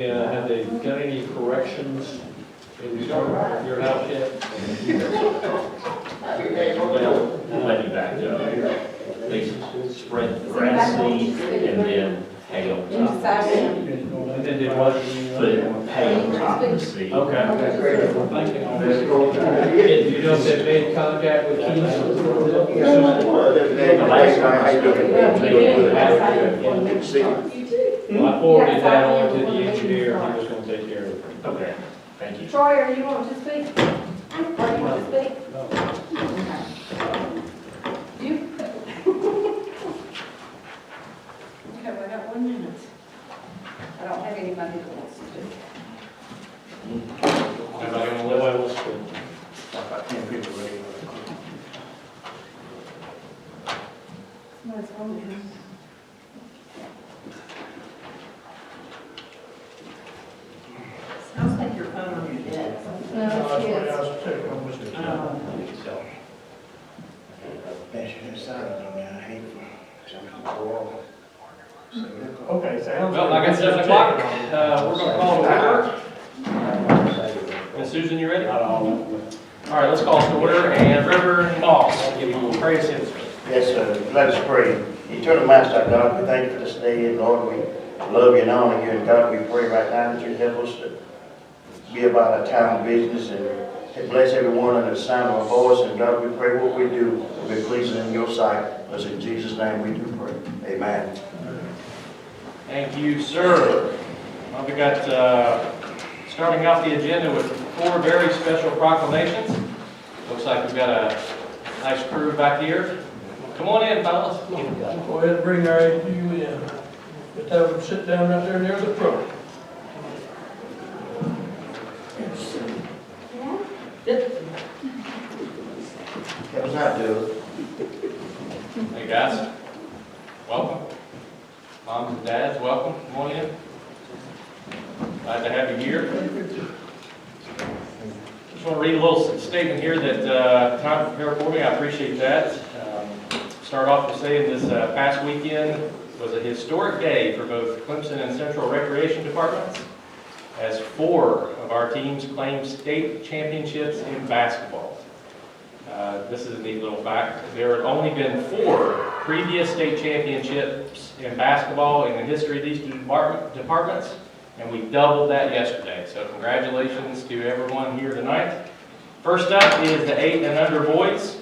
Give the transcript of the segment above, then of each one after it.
Have they got any corrections in your house yet? We'll let you back up. They spread grass seed and then hay on top. And then did what? Put hay on top of the seed. Okay. You know if they've made contact with Keith? Well, I forwarded that on to the engineer, he was gonna take care of it. Okay, thank you. Troy, are you want to speak? Are you want to speak? You? Okay, we got 1 minute. I don't have anybody that wants to speak. Everybody gonna live well, let's go. About 10 people ready. Let's go. Sounds like your phone on your desk. No, she is. Okay, sounds. Well, like I said, 7 o'clock, we're gonna call to order. Miss Susan, you ready? All right, let's call to order, and Reverend Moss, give you a praise hymn. Yes, sir. Let us pray. Eternal Master, God, we thank you for this day, and Lord, we love you and honor you, and God, we pray right now that you help us to be about our town business, and bless everyone under the sound of our voice, and God, we pray what we do will be pleasing in your sight. As in Jesus' name we do pray. Amen. Thank you, sir. Well, we got, starting off the agenda with 4 very special proclamations. Looks like we've got a nice crew back here. Come on in, fellas. Go ahead and bring our AQ in. Just have them sit down right there near the front. That was not good. Hey, guys. Welcome. Moms and dads, welcome. Come on in. Glad to have you here. Just want to read a little statement here that time to prepare for me. I appreciate that. Start off by saying this past weekend was a historic day for both Clemson and Central Recreation Departments, as 4 of our teams claimed state championships in basketball. This is a neat little fact. There had only been 4 previous state championships in basketball in the history of these 2 departments, and we doubled that yesterday. So congratulations to everyone here tonight. First up is the 8 and under boys.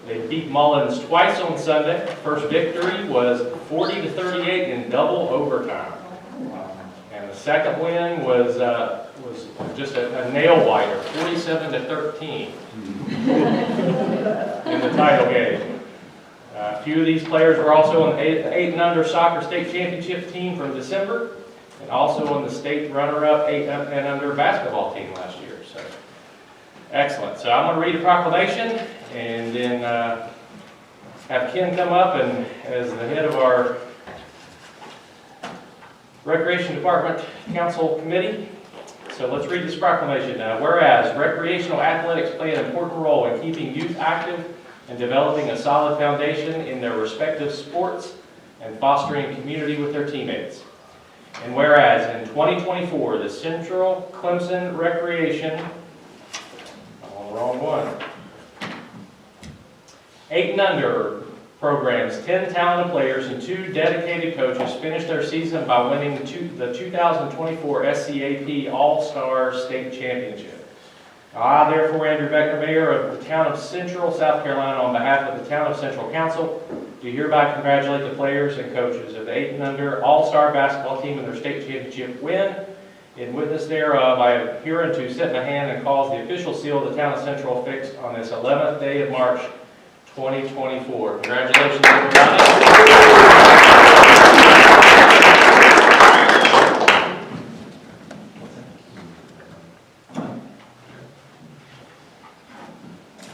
They beat Mullins twice on Sunday. First victory was 40-38 in double overtime. And the second win was just a nail biter, 47-13 in the title game. A few of these players were also on the 8 and under soccer state championship team from December, and also on the state runner-up 8 and under basketball team last year. So excellent. So I'm going to read a proclamation, and then have Ken come up and as the head of our Recreation Department Council Committee. So let's read this proclamation. Whereas recreational athletics play an important role in keeping youth active and developing a solid foundation in their respective sports and fostering community with their teammates. And whereas in 2024, the Central Clemson Recreation, wrong one, 8 and under programs, 10 talented players and 2 dedicated coaches finished their season by winning the 2024 SCAP All-Star State Championship. I, therefore, Andrew Beckner, Mayor of the town of Central, South Carolina, on behalf of the town of Central Council, do hereby congratulate the players and coaches of the 8 and under All-Star basketball team in their state championship win. In witness thereof, I am herein to set my hand and cause the official seal of the town of Central affixed on this 11th day of March, 2024. Congratulations, everybody.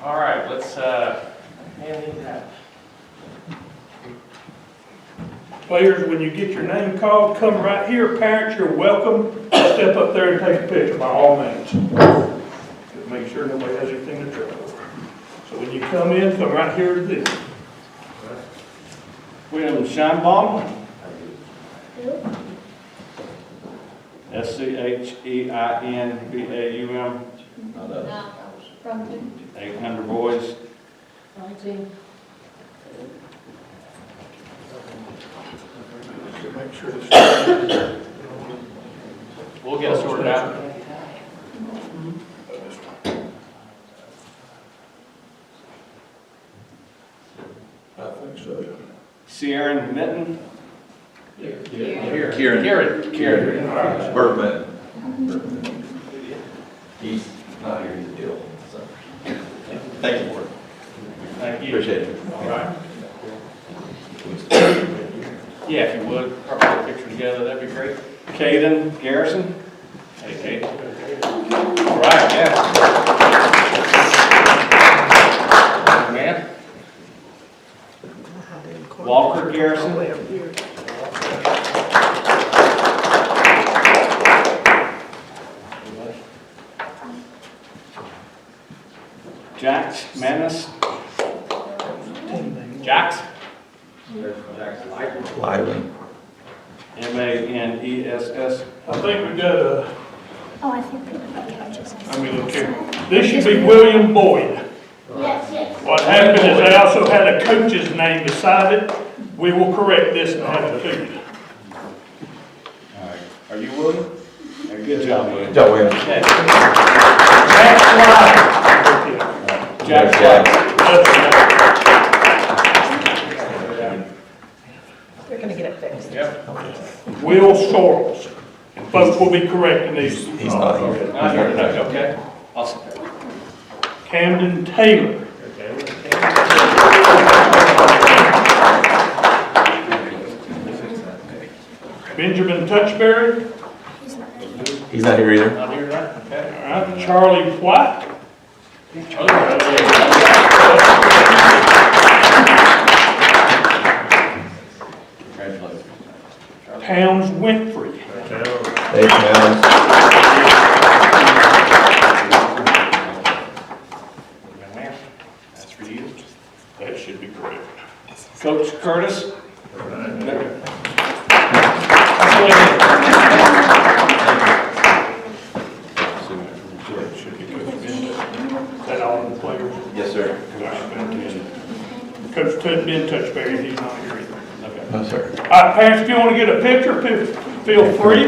All right, let's hand these out. Players, when you get your name called, come right here. Parents, you're welcome. Step up there and take a picture by all means. Just make sure nobody has anything to trouble. So when you come in, come right here to this. William Scheinbaum. SCHEINBAUM, 800 boys. Make sure this. We'll get it sorted out. I think so. Sierra Minton. Kieran. Bergman. He's not here to deal, so. Thank you for it. Thank you. Appreciate it. All right. Yeah, if you would, probably get a picture together, that'd be great. Caden Garrison. Hey, Kate. All right, yeah. Man. Walker Garrison. Jax Manis. Jax? Lively. MANESS. I think we got a, Oh, I think people got couches. I mean, look here. This should be William Boyd. Yes. What happened is they also had a coach's name beside it. We will correct this and have it to you. All right. Are you William? Good job, William. Joe Williams. Okay. Jack Jack. They're gonna get it fixed. Yep. Will Sorrells. And folks will be correcting these. He's not here. Not here tonight, okay. Awesome. Camden Taylor. Benjamin Touchberry. He's not here either. Not here tonight, okay. All right, Charlie White. Congratulations. Towns Winfrey. Hey, Towns. That's for you. That should be correct. Coach Curtis. Should be Coach Ben. Is that all the players? Yes, sir. Coach Ben Touchberry, he's not here either. No, sir. All right, parents, if you want to get a picture, feel free.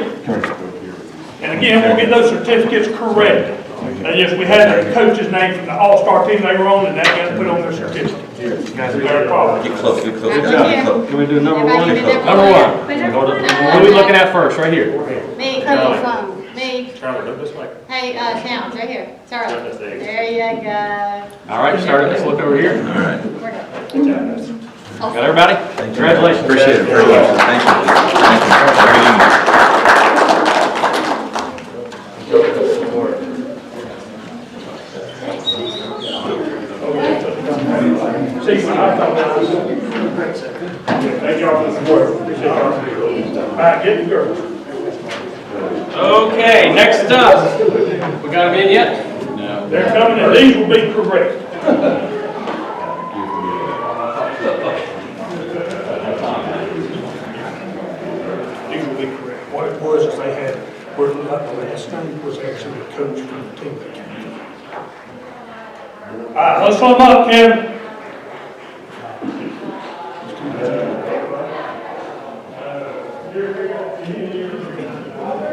And again, we'll get those certificates corrected. Yes, we had the coach's name from the all-star team they were on, and that got put on their certificate. Their problem. Get close, get close. Good job. Can we do number one? Number one. What are we looking at first, right here? Me, come phone. Me. Charlie, look this way. Hey, Towns, right here. Charlie. There you go. All right, start, let's look over here. All right. We're done. Got everybody? Thank you. Congratulations. Appreciate it very much. Thank you. See, when I thought that was, thank y'all for the support. Appreciate y'all. All right, get the girls. Okay, next up. We got them in yet? No. They're coming, and these will be correct. These will be correct. What it was is they had, where the last name was actually a coach from the team that came in. All right, let's sum up, Kevin.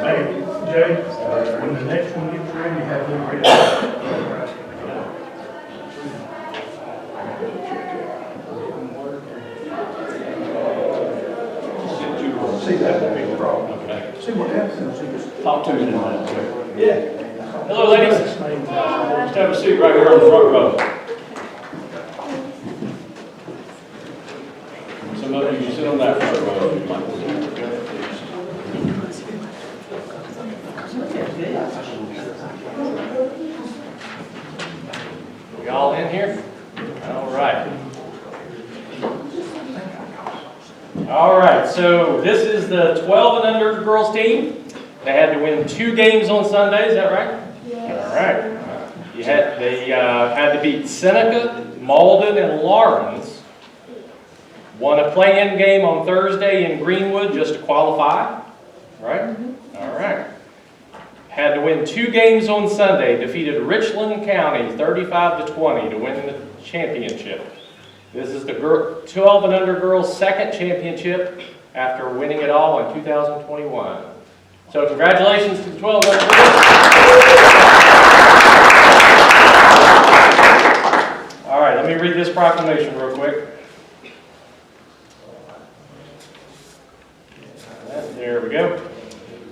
Hey, Jay, when the next one gets ready, have them ready. See, that's a big problem. See what happens. Talk to me tonight. Hello, ladies. Just have a seat right here on the front row. Some of you can sit on that front row if you'd like to. We all in here? All right. All right, so this is the 12 and under girls team. They had to win 2 games on Sunday, is that right? Yes. All right. They had to beat Seneca, Malden, and Lawrence. Won a play-in game on Thursday in Greenwood just to qualify. Right? All right. had to win 2 games on Sunday, defeated Richland County 35-20 to win the championship. This is the 12 and under girls' second championship after winning it all in 2021. So congratulations to the 12 and under girls. All right, let me read this proclamation real quick. There we go.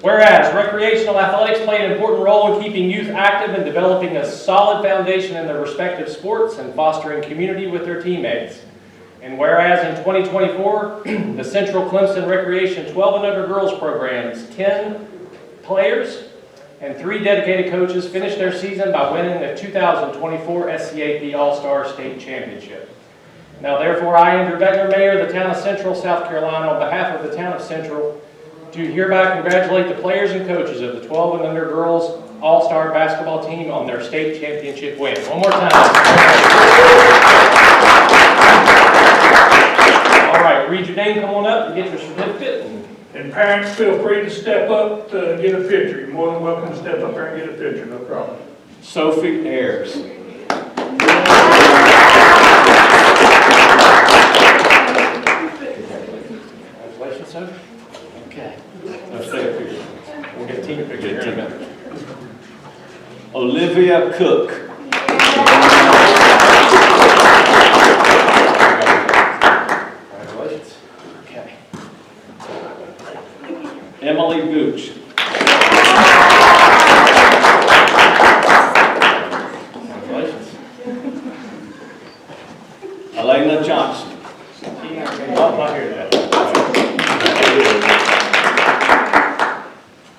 Whereas recreational athletics play an important role in keeping youth active and developing a solid foundation in their respective sports and fostering community with their teammates. And whereas in 2024, the Central Clemson Recreation 12 and under girls programs, 10 players and 3 dedicated coaches finished their season by winning the 2024 SCAP All-Star State Championship. Now therefore, I, Andrew Beckner, Mayor of the town of Central, South Carolina, on behalf of the town of Central, do hereby congratulate the players and coaches of the 12 and under girls All-Star basketball team on their state championship win. One more time. All right, read your name, come on up and get your certificate. And parents, feel free to step up to get a picture. You're more than welcome to step up there and get a picture, no problem. Sophie Ayers. Congratulations, Sophie. Okay. Let's take a picture. We'll get a team picture here in a minute. Olivia Cook. Congratulations. Okay. Emily Gooch. Congratulations. Elena Johnson. Oh, not here yet.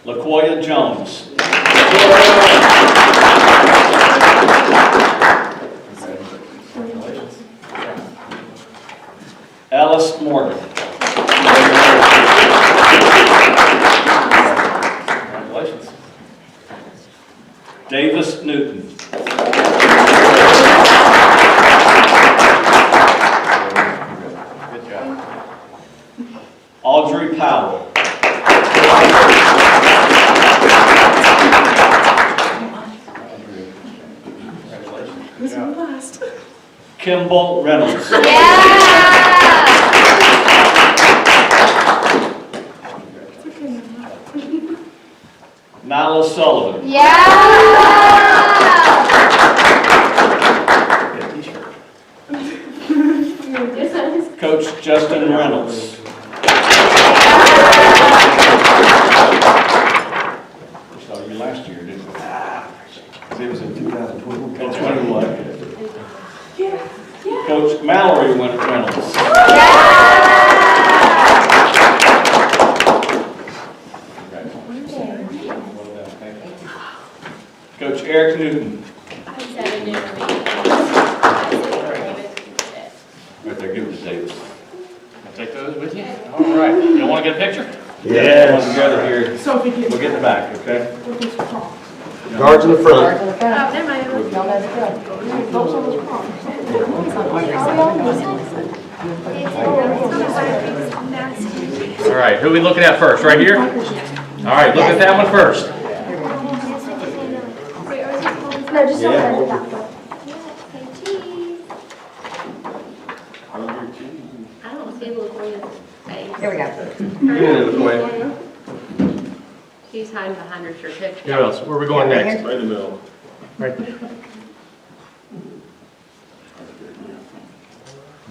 LaQuoya Jones. Congratulations. Alice Morgan. Congratulations. Davis Newton. Good job. Audrey Powell. Congratulations. Good This job. one last. Kimball Reynolds. Nyla Sullivan. Get a t-shirt. Coach Justin Reynolds. We saw you last year, didn't we? It was in 2021. And 21. Coach Mallory Reynolds. Coach Eric Newton. Right there, give it to Davis. Take those with you. All right. You want to get a picture? Everyone together here. Sophie, get We'll get in the back, okay? Guards in the front. Oh, never mind. All right. Who are we looking at first? Right here? All right. Look at that one first. No, just don't Yeah. let it back. I don't see LaQuoya's face. Here we go. Yeah, LaQuoya. She's hiding behind her certificate. Who else? Where are we going next? Right in the middle. Right there.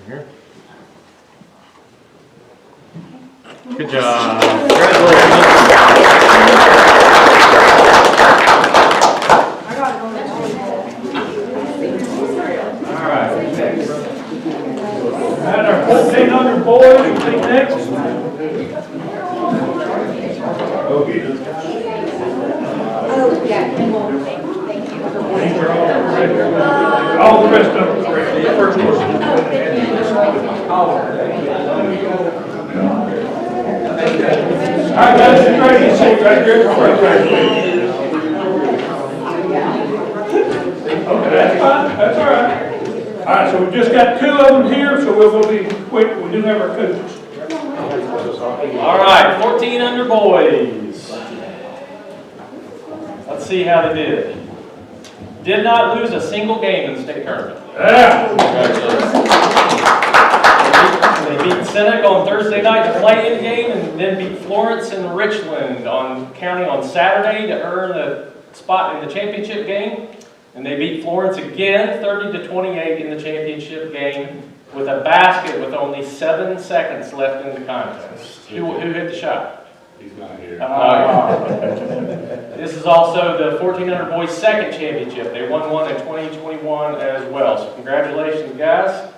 Here. Good job. All right. Next. And our 14 under boys, you think next? All the rest of them, correct. The first one. All right, guys, you ready to sit right here? Okay, that's fine, that's all right. All right, so we've just got 2 of them here, so we'll be quick. We do have our coaches. All right, 14 under boys. Let's see how they did. Did not lose a single game in the state tournament. Yeah. They beat Seneca on Thursday night to play in game, and then beat Florence and Richland County on Saturday to earn a spot in the championship game. And they beat Florence again, 30-28 in the championship game, with a basket with only 7 seconds left in the contest. Who hit the shot? He's not here. This is also the 1400 boys second championship. They won one in 2021 as well. So congratulations, guys.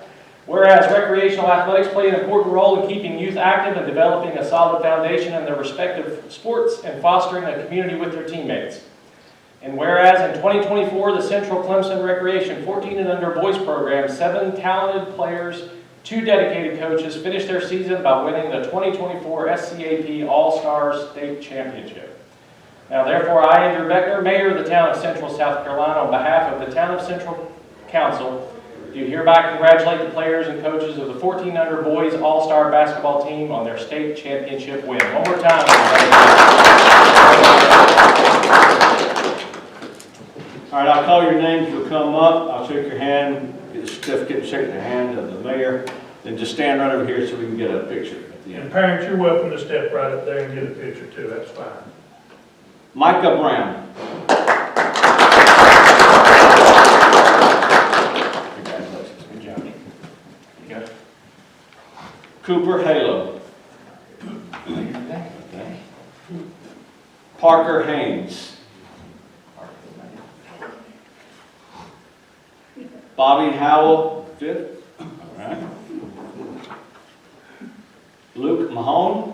Whereas recreational athletics play an important role in keeping youth active and developing a solid foundation in their respective sports and fostering a community with their teammates. And whereas in 2024, the Central Clemson Recreation 14 and under boys program, 7 talented players, 2 dedicated coaches finished their season by winning the 2024 SCAP All-Star State Championship. Now therefore, I, Andrew Beckner, Mayor of the town of Central, South Carolina, on behalf of the town of Central Council, do hereby congratulate the players and coaches of the 14 under boys All-Star basketball team on their state championship win. One more time. All right, I'll call your names, you'll come up, I'll shake your hand, get a certificate, shake the hand of the mayor, then just stand right over here so we can get a picture at the And end. parents, you're welcome to step right up there and get a picture too, that's fine. Micah Brown. Congratulations. Good job. Okay. Cooper Halo. Parker Haynes. Bobby Howell, 5th. All right. Luke Mahone.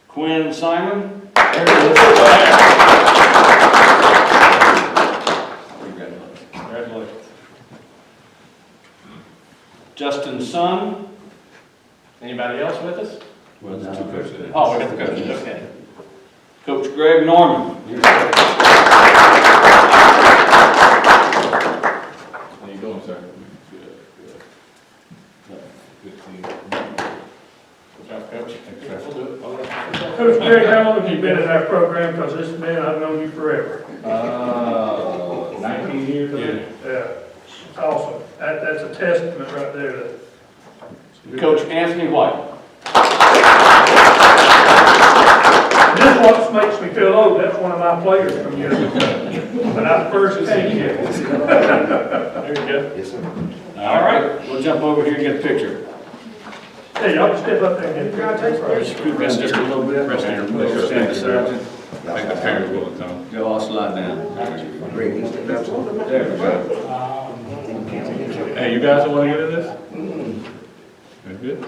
Quinn Simon. Congratulations. Justin Sun. Anybody else with us? Well, there's 2 coaches. Oh, we got the coaches. Okay. Coach Greg Norman. How you doing, sir? Good, good. Good to see you. Good job, Coach. We'll do it. Coach Greg, how long have you been in our program? Because this man, I've known you forever. 19 years? Yeah, it's awesome. That's a testament right there. Coach Anthony White. And this what makes me feel old. That's one of my players from years ago. But I first came here. There you go. Yes, sir. All right, we'll jump over here and get a picture. Hey, y'all can step up there and get a picture. Rest just a little bit. Rest in your place. Stand beside you. Make the parents will come. Go all slide down. Great, you step up. There we go. Hey, you guys want to get in this? Good, good.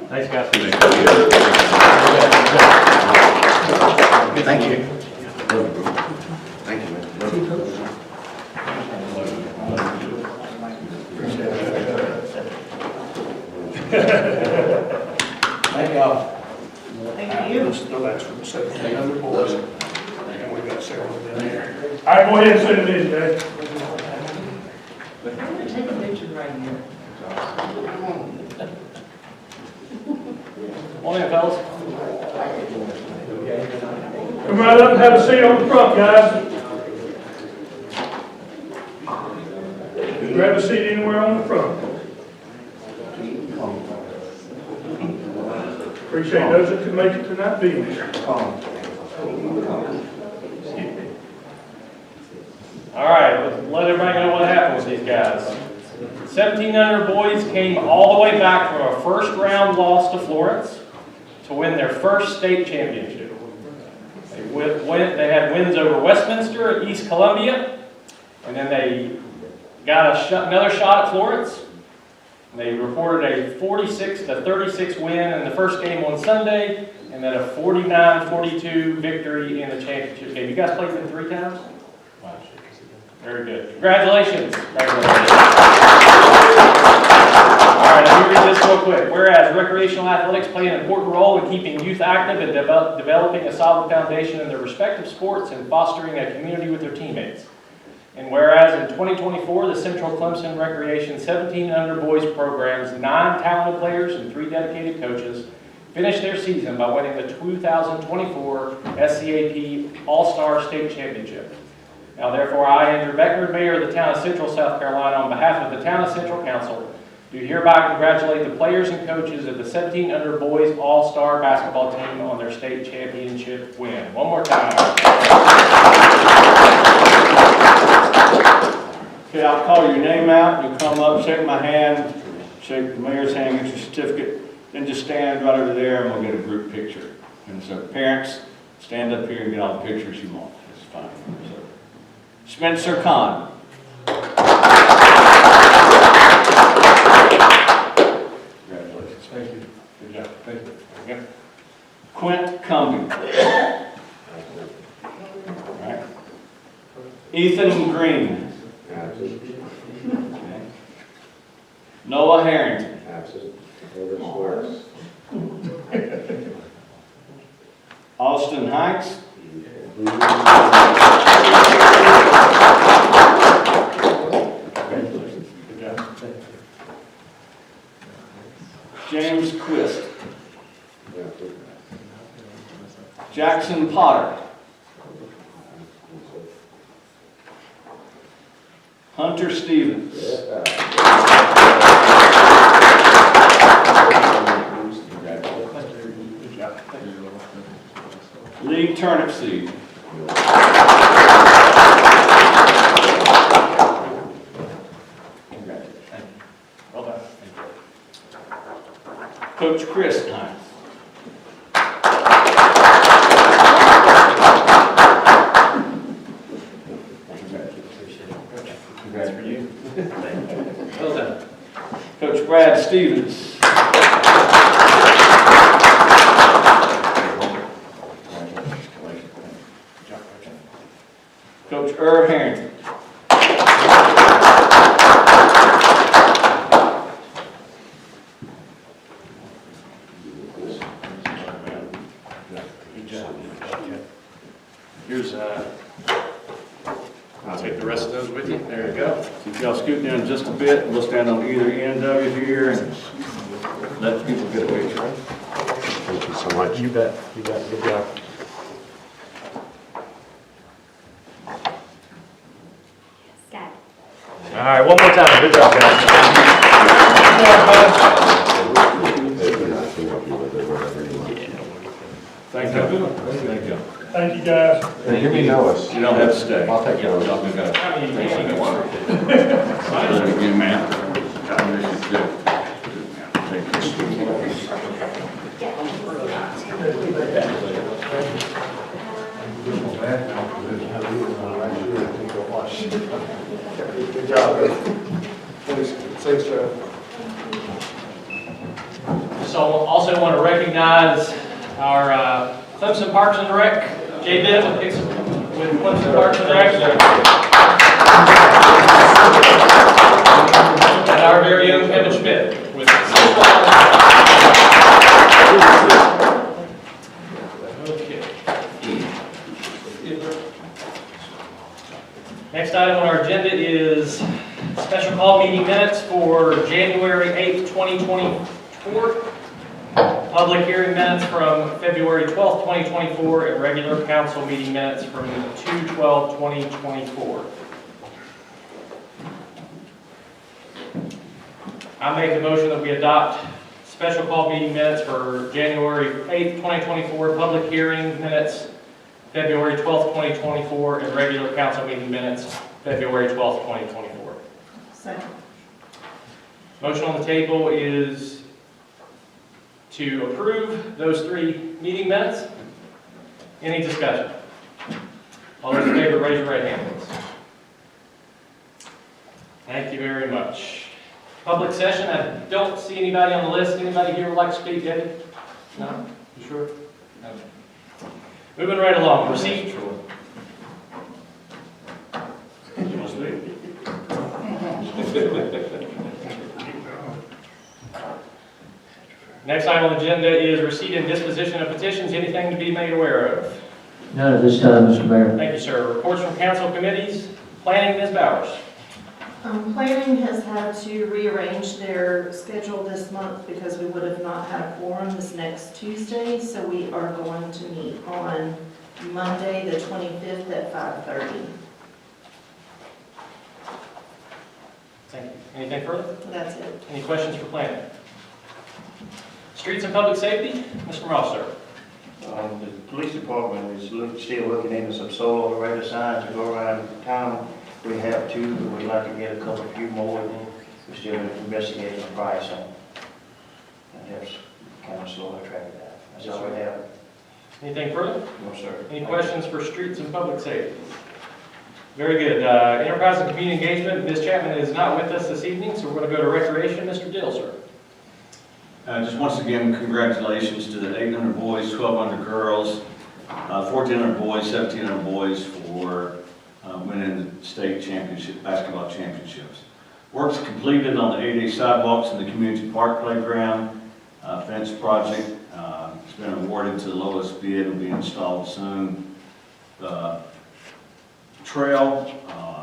Thanks, guys. Thank you. Thank you, man. Love you. Thank y'all. Thank you. Let's throw that from the second. And we got several down there. All right, go ahead and send it in, Jay. Take a picture right here. Come on in, fellas. Come right up and have a seat on the front, guys. Grab a seat anywhere on the front. Appreciate those that could make it tonight being here. All right, let's let everybody know what happened with these guys. 1700 boys came all the way back from a first round loss to Florence to win their first state championship. They had wins over Westminster, East Columbia, and then they got another shot at Florence. They reported a 46-36 win in the first game on Sunday, and then a 49-42 victory in the championship game. You guys played them 3 times? Very good. Congratulations. All right, let me read this real quick. Whereas recreational athletics play an important role in keeping youth active and developing a solid foundation in their respective sports and fostering a community with their teammates. And whereas in 2024, the Central Clemson Recreation 17 and under boys programs, 9 talented players and 3 dedicated coaches finished their season by winning the 2024 SCAP All-Star State Championship. Now therefore, I, Andrew Beckner, Mayor of the town of Central, South Carolina, on behalf of the town of Central Council, do hereby congratulate the players and coaches of the 17 under boys All-Star basketball team on their state championship win. One more time. Okay, I'll call your name out, you come up, shake my hand, shake the mayor's hand, get your certificate, then just stand right over there and we'll get a group picture. And so parents, stand up here and get all the pictures you want. It's fine. So, Spencer Kahn. Congratulations. Thank you. Good job. Thank you. Yep. Quint Cumbie. All right. Ethan Green. Okay. Noah Harrington. Austin Heights. Good job. James Quist. Jackson Potter. Hunter Stevens. Lee Turnipseed. Well done. Coach Chris Hines. Congrats for you. Well done. Coach Brad Stevens. Coach Irv Harrington. Here's, I'll take the rest of those with you. There you go. If y'all scoot down just a bit, we'll stand on either end of you here and let people get a picture. Thank you so much. You bet. You bet. Good job. Got it. All right, one more time. Good job, guys. Thank you. Thank you. Thank you, guys. Give me Noah's. You don't have to stay. I'll take care of it. Y'all can go. Thank you, ma'am. Good job, Thanks, Joe. So also want to recognize our Clemson Parks and Rec, Jay Bennett with Clemson Parks and Rec. And our very own Kevin Schmidt with Okay. Next item on our agenda is special call meeting minutes for January 8th, 2024. Public hearing minutes from February 12th, 2024, and regular council meeting minutes from 2/12/2024. I make a motion that we adopt special call meeting minutes for January 8th, 2024, public hearing minutes February 12th, 2024, and regular council meeting minutes February 12th, 2024. Second. Motion on the table is to approve those 3 meeting minutes. Any discussion? All those in favor, raise your right hand, please. Thank you very much. Public session, I don't see anybody on the list. Anybody here would like to speak, Debbie? No? You sure? No. Moving right along, receipt. Next item on the agenda is receipt and disposition of petitions. Anything to be made aware of? None at this time, Mr. Mayor. Thank you, sir. Reports from council committees. Planning, Ms. Bowers. Planning has had to rearrange their schedule this month because we would have not had a quorum this next Tuesday, so we are going to meet on Monday, the 25th at 5:30. Thank you. Anything further? That's it. Any questions for planning? Streets and public safety, Mr. Rosser. The police department is still looking into some solar array signs to go around town. We have two, but we'd like to get a few more. We're still investigating the price on. And that's kind of slow to track that. That's all we have. Anything further? No, sir. Any questions for streets and public safety? Very good. Enterprise and community engagement, Ms. Chapman is not with us this evening, so we're going to go to recreation. Mr. Dill, sir. Just once again, congratulations to the 800 boys, 1,200 girls, 1,400 boys, 1,700 boys for winning the state championship, basketball championships. Work's completed on the 8A sidewalks in the community park playground, fence project. It's been awarded to the lowest bid, it'll be installed soon. The trail,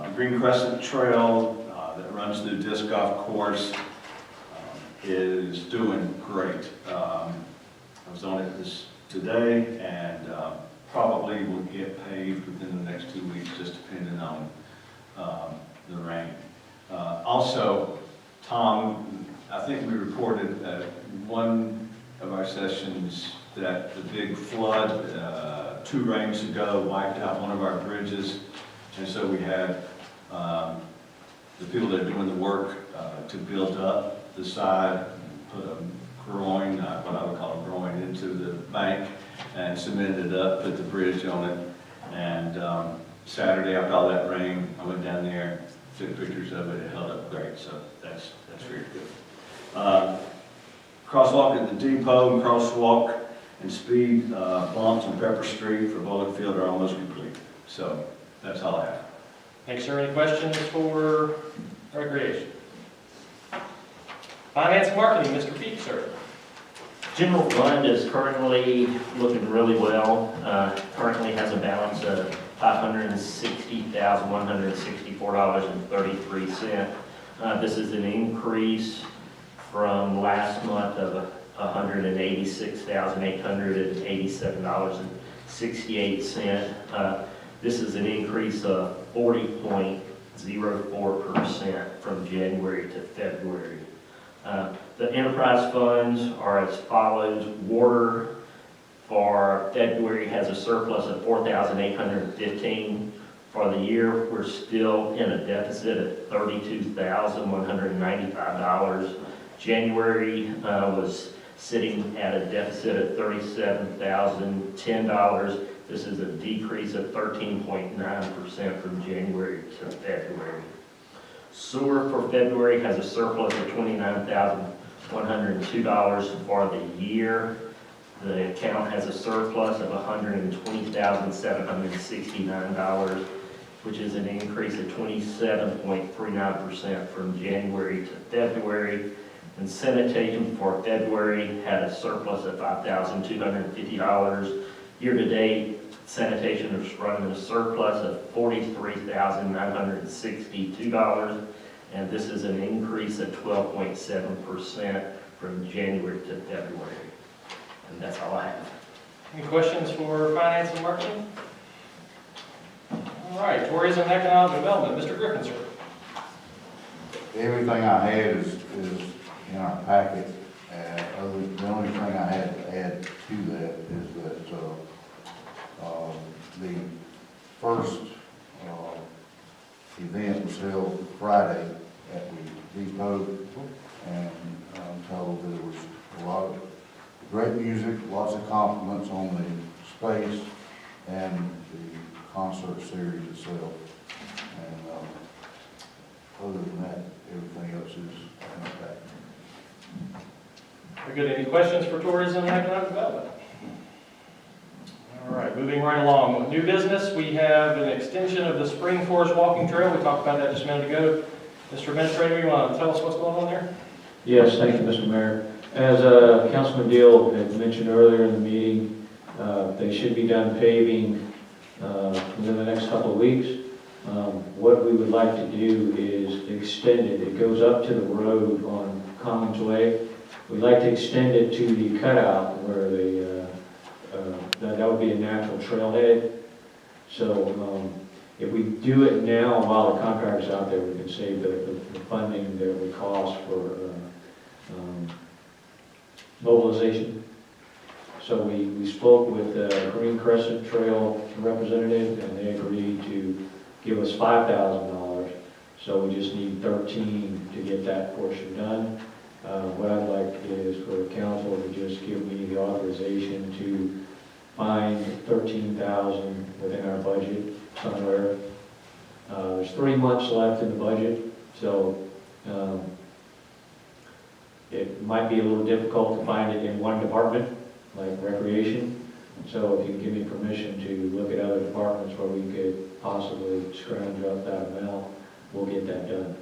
the Green Crescent Trail that runs through the disc golf course is doing great. I was on it today, and probably will get paved within the next 2 weeks, just depending on the rain. Also, Tom, I think we reported at one of our sessions that the big flood 2 rains ago wiped out one of our bridges, and so we had the people that are doing the work to build up the side, put a groin, what I would call a groin, into the bank and cemented it up, put the bridge on it. And Saturday, after all that rain, I went down there, took pictures of it, it held up great, so that's very good. Crosswalk at the depot, and crosswalk and speed bumps on Pepper Street for Bullock Field are almost complete. So that's all I have. Thanks, sir. Any questions for recreation? Finance and marketing, Mr. Peak, sir. General fund is currently looking really well. Currently has a balance of $560,164.33. This is an increase from last month of $186,887.68. This is an increase of 40.04% from January to February. The enterprise funds are as follows. Water for February has a surplus of $4,815. For the year, we're still in a deficit of $32,195. January was sitting at a deficit of $37,010. This is a decrease of 13.9% from January to February. Sewer for February has a surplus of $29,102 for the year. The account has a surplus of $120,769, which is an increase of 27.39% from January to February. And sanitation for February had a surplus of $5,250. Year-to-date, sanitation is running a surplus of $43,962, and this is an increase of 12.7% from January to February. And that's all I have. Any questions for finance and marketing? All right, tourism and economic development, Mr. Griffin, sir. Everything I had is in our packet. The only thing I had to add to that is that the first event was held Friday at the depot, and I'm told there was a lot of great music, lots of compliments on the space and the concert series itself. And other than that, everything else is in our packet. Very good. Any questions for tourism and economic development? All right, moving right along. New business, we have an extension of the Spring Forest Walking Trail. We talked about that just a minute ago. Mr. Administrator, you want to tell us what's going on there? Yes, thank you, Mr. Mayor. As Councilman Deal had mentioned earlier in the meeting, they should be done paving within the next couple of weeks. What we would like to do is extend it. It goes up to the road on Commons Way. We'd like to extend it to the cutout where that would be a natural trailhead. So if we do it now while the contractor's out there, we can save the funding that it would cost for mobilization. So we spoke with the Green Crescent Trail representative, and they agreed to give us $5,000. So we just need 13 to get that portion done. What I'd like is for the council to just give me the authorization to find 13,000 within our budget somewhere. There's 3 months left in the budget, so it might be a little difficult to find it in one department, like recreation. So if you can give me permission to look at other departments where we could possibly scrounge up that amount, we'll get that done.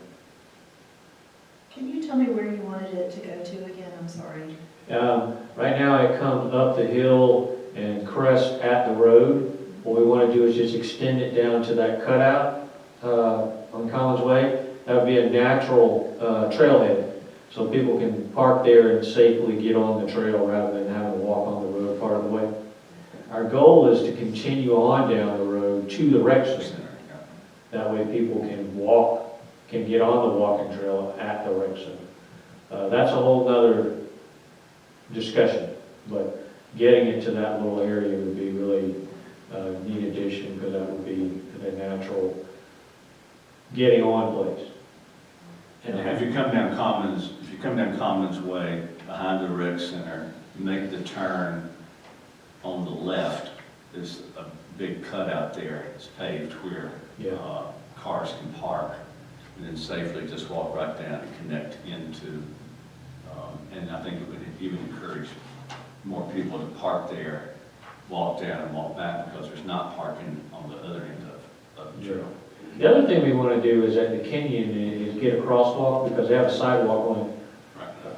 Can you tell me where you wanted it to go to again? I'm sorry. Right now it comes up the hill and crests at the road. What we want to do is just extend it down to that cutout on Commons Way. That would be a natural trailhead, so people can park there and safely get on the trail rather than having to walk on the road part of the way. Our goal is to continue on down the road to the rec center. That way people can get on the walking trail at the rec center. That's a whole nother discussion, but getting it to that little area would be really a neat addition, because that would be the natural getting on place. And if you come down Commons Way, behind the rec center, make the turn on the left, there's a big cutout there, it's paved where cars can park, and then safely just walk right down and connect into, and I think it would even encourage more people to park there, walk down and walk back, because there's not parking on the other end of the trail. The other thing we want to do is at the Kenyon is get a crosswalk, because they have a sidewalk on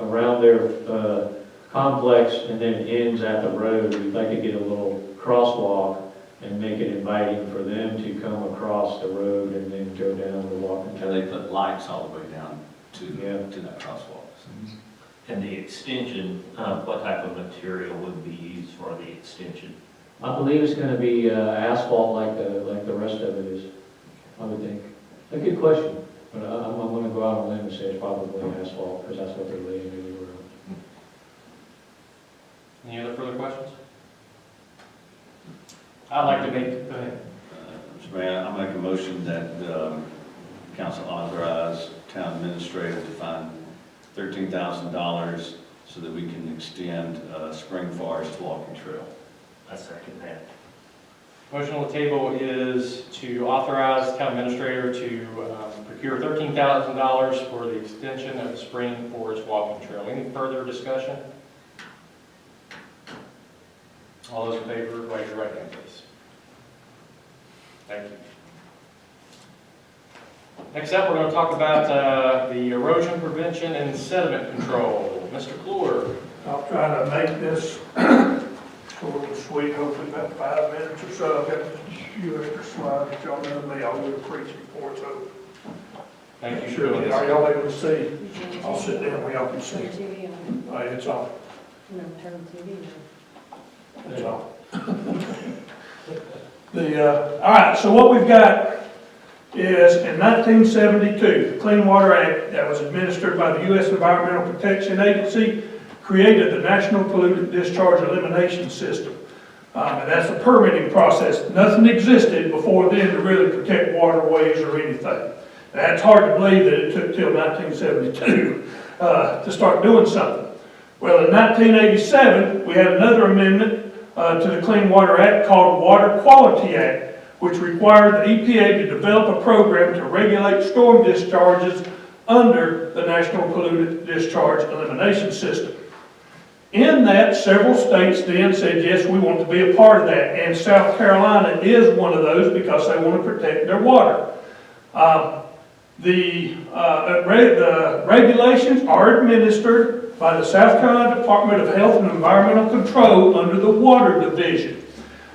around their complex, and then it ends at the road. We'd like to get a little crosswalk and make it inviting for them to come across the road and then go down the walking trail. And they put lights all the way down to that crosswalk. And the extension, what type of material would be used for the extension? I believe it's going to be asphalt like the rest of it is, I would think. A good question, but I'm going to go out on a limb and say it's probably asphalt, because that's what they're laying everywhere. Any other further questions? I'd like to make, go ahead. Mr. Mayor, I make a motion that council authorize town administrator to find $13,000 so that we can extend Spring Forest walking trail. I second that. Motion on the table is to authorize town administrator to procure $13,000 for the extension of the Spring Forest walking trail. Any further discussion? All those in favor, raise your right hand, please. Thank you. Next up, we're going to talk about the erosion prevention and sediment control. Mr. Kluwer. I'll try to make this short and sweet, hopefully about 5 minutes or so. I've got a few extra slides that y'all know me. I'll do a preaching report, so. Thank you. Sure. Are y'all able to see? I'll sit down where y'all can see. TV on. All right, it's on. No, turn the TV on. It's on. All right, so what we've got is in 1972, the Clean Water Act that was administered by the U.S. Environmental Protection Agency created the National Pollutant Discharge Elimination System. And that's a permitting process. Nothing existed before then to really protect waterways or anything. That's hard to believe that it took till 1972 to start doing something. Well, in 1987, we had another amendment to the Clean Water Act called Water Quality Act, which required the EPA to develop a program to regulate storm discharges under the National Pollutant Discharge Elimination System. In that, several states then said, yes, we want to be a part of that, and South Carolina is one of those because they want to protect their water. The regulations are administered by the South Carolina Department of Health and Environmental Control under the Water Division.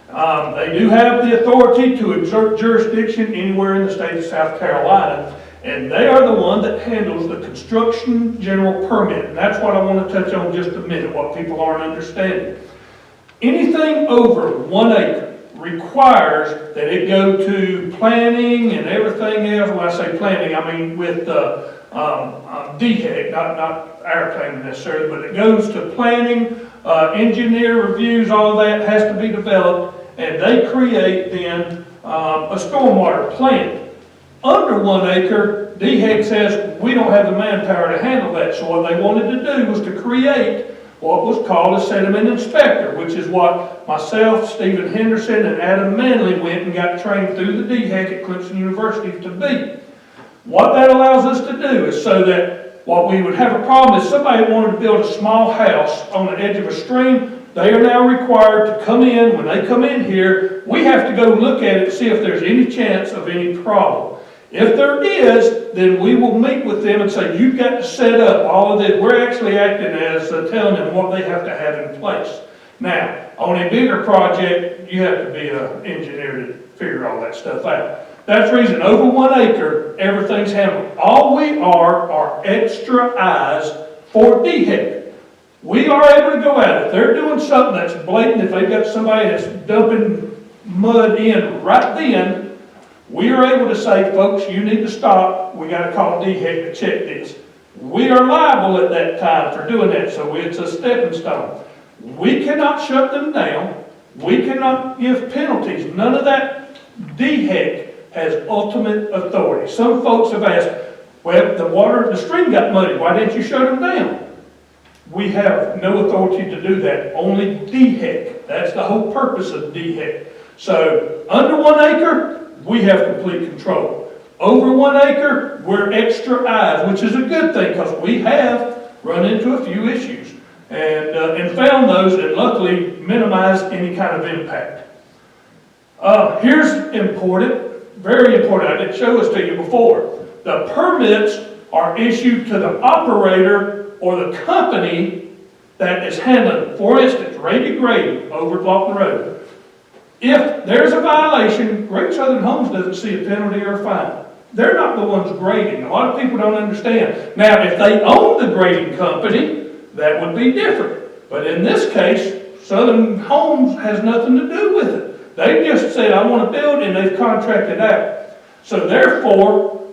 They do have the authority to exert jurisdiction anywhere in the state of South Carolina, and they are the one that handles the construction general permit. And that's what I want to touch on just a minute, what people aren't understanding. Anything over 1 acre requires that it go to planning and everything else. When I say planning, I mean with DHEC, not our planning necessarily, but it goes to planning, engineer reviews, all that has to be developed, and they create then a stormwater plan. Under 1 acre, DHEC says we don't have the manpower to handle that, so what they wanted to do was to create what was called a sediment inspector, which is what myself, Stephen Henderson, and Adam Manley went and got trained through the DHEC at Clemson University to be. What that allows us to do is so that what we would have a problem is somebody wanted to build a small house on the edge of a stream, they are now required to come in. When they come in here, we have to go look at it to see if there's any chance of any problem. If there is, then we will meet with them and say, you've got to set up all of this. We're actually acting as telling them what they have to have in place. Now, on a bigger project, you have to be an engineer to figure all that stuff out. That's the reason over 1 acre, everything's handled. All we are extra eyes for DHEC. We are able to go out. If they're doing something that's blatant, if they've got somebody that's dumping mud in right then, we are able to say, folks, you need to stop. We got to call DHEC to check this. We are liable at that time for doing that, so it's a stepping stone. We cannot shut them down. We cannot give penalties. None of that. DHEC has ultimate authority. Some folks have asked, well, the stream got muddy. Why didn't you shut them down? We have no authority to do that. Only DHEC. That's the whole purpose of DHEC. So under 1 acre, we have complete control. Over 1 acre, we're extra eyes, which is a good thing because we have run into a few issues and found those and luckily minimized any kind of impact. Here's important, very important. I didn't show this to you before. The permits are issued to the operator or the company that is handling. For instance, Ray Grady over at Lofton Road. If there's a violation, Great Southern Homes doesn't see a penalty or a fine. They're not the ones grading. A lot of people don't understand. Now, if they own the grading company, that would be different. But in this case, Southern Homes has nothing to do with it. They just said, I want to build, and they've contracted out. So therefore,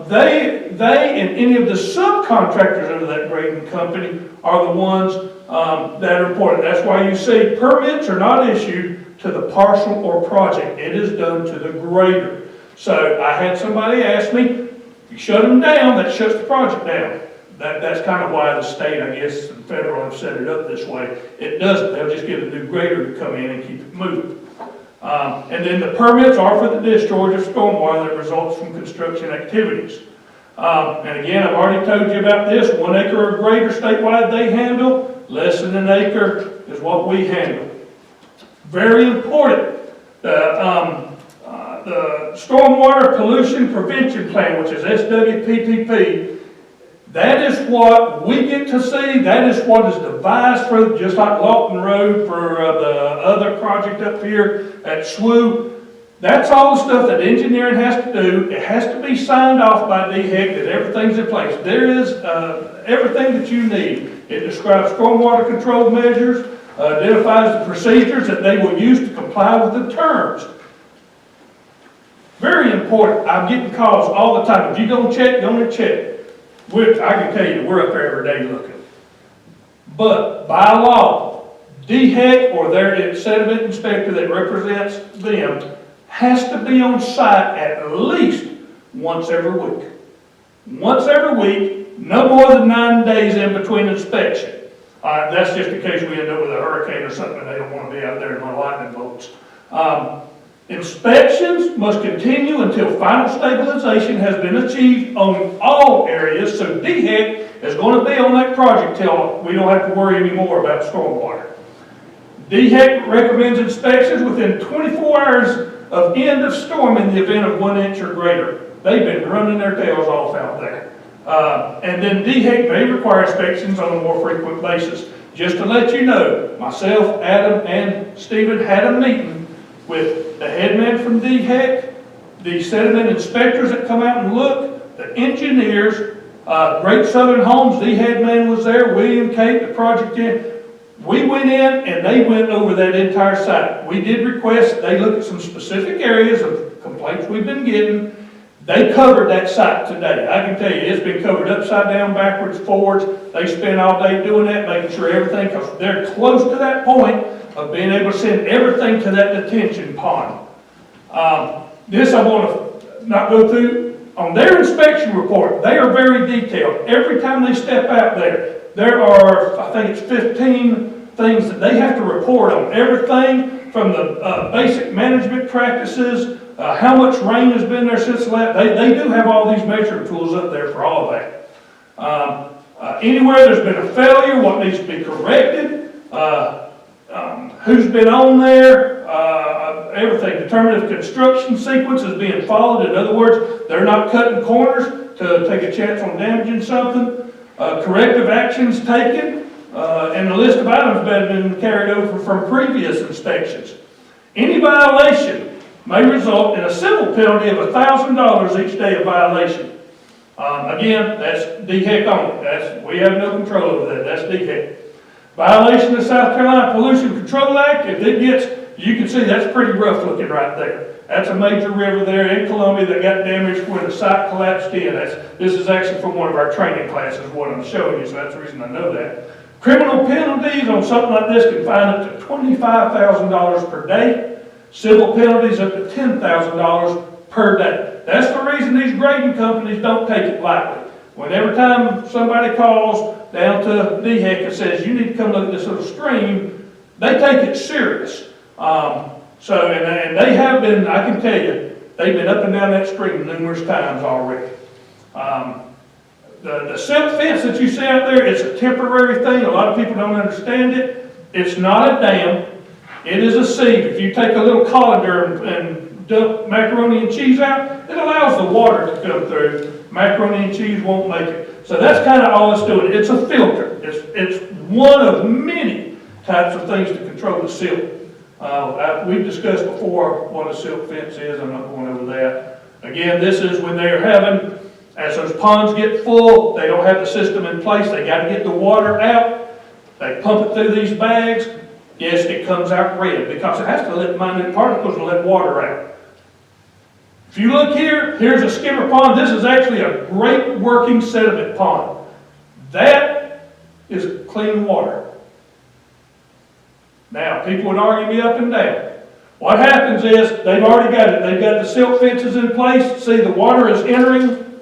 they and any of the subcontractors under that grading company are the ones that are important. That's why you see permits are not issued to the parcel or project. It is done to the grader. So I had somebody ask me, if you shut them down, that shuts the project down. That's kind of why the state, I guess, and federal have set it up this way. It doesn't. They'll just get a new grader to come in and keep it moving. And then the permits are for the discharge of stormwater that results from construction activities. And again, I've already told you about this. 1 acre or greater statewide they handle. Less than an acre is what we handle. Very important. The Stormwater Pollution Prevention Plan, which is SWPPP, that is what we get to see. That is what is devised for, just like Lofton Road for the other project up here at SWU. That's all the stuff that engineering has to do. It has to be signed off by DHEC that everything's in place. There is everything that you need. It describes stormwater control measures, identifies the procedures that they will use to comply with the terms. Very important. I'm getting calls all the time. If you don't check, don't check. I can tell you, we're up there every day looking. But by law, DHEC or their sediment inspector that represents them has to be on site at least once every week. Once every week, no more than 9 days in between inspection. That's just in case we end up with a hurricane or something and they don't want to be out there in my lightning bolts. Inspections must continue until final stabilization has been achieved on all areas, so DHEC is going to be on that project till we don't have to worry anymore about stormwater. DHEC recommends inspections within 24 hours of end of storm in the event of 1 inch or greater. They've been running their tails off out there. And then DHEC may require inspections on a more frequent basis. Just to let you know, myself, Adam, and Stephen had a meeting with the headman from DHEC, the sediment inspectors that come out and look, the engineers, Great Southern Homes, the headman was there, William Kate, the project in. We went in and they went over that entire site. We did request that they look at some specific areas of complaints we've been getting. They covered that site today. I can tell you, it's been covered upside down, backwards, forwards. They spent all day doing that, making sure everything, because they're close to that point of being able to send everything to that detention pond. This I want to not go through. On their inspection report, they are very detailed. Every time they step out there are, I think it's 15 things that they have to report on. Everything from the basic management practices, how much rain has been there since the last. They do have all these measuring tools up there for all of that. Anywhere there's been a failure, what needs to be corrected, who's been on there, everything. Determine if construction sequence is being followed. In other words, they're not cutting corners to take a chance on damaging something. Corrective actions taken, and a list of items that have been carried over from previous inspections. Any violation may result in a civil penalty of $1,000 each day of violation. Again, that's DHEC only. We have no control over that. That's DHEC. Violation of the South Carolina Pollution Control Act, if it gets, you can see that's pretty rough looking right there. That's a major river there in Columbia that got damaged when the site collapsed in. This is actually from one of our training classes, what I'm showing you, so that's the reason I know that. Criminal penalties on something like this can fine up to $25,000 per day. Civil penalties up to $10,000 per day. That's the reason these grading companies don't take it lightly. When every time somebody calls down to DHEC and says, you need to come look at this little stream, they take it serious. And they have been, I can tell you, they've been up and down that stream numerous times already. The silk fence that you see out there, it's a temporary thing. A lot of people don't understand it. It's not a dam. It is a sieve. If you take a little colander and dump macaroni and cheese out, it allows the water to come through. Macaroni and cheese won't make it. So that's kind of all it's doing. It's a filter. It's one of many types of things to control the silt. We've discussed before what a silk fence is. I'm not going over that. Again, this is when they're having, as those ponds get full, they don't have the system in place. They got to get the water out. They pump it through these bags. Yes, it comes out red because it has to let minute particles to let water out. If you look here, here's a skimmer pond. This is actually a great working sediment pond. That is clean water. Now, people would argue me up and down. What happens is, they've already got it. They've got the silk fences in place. See, the water is entering.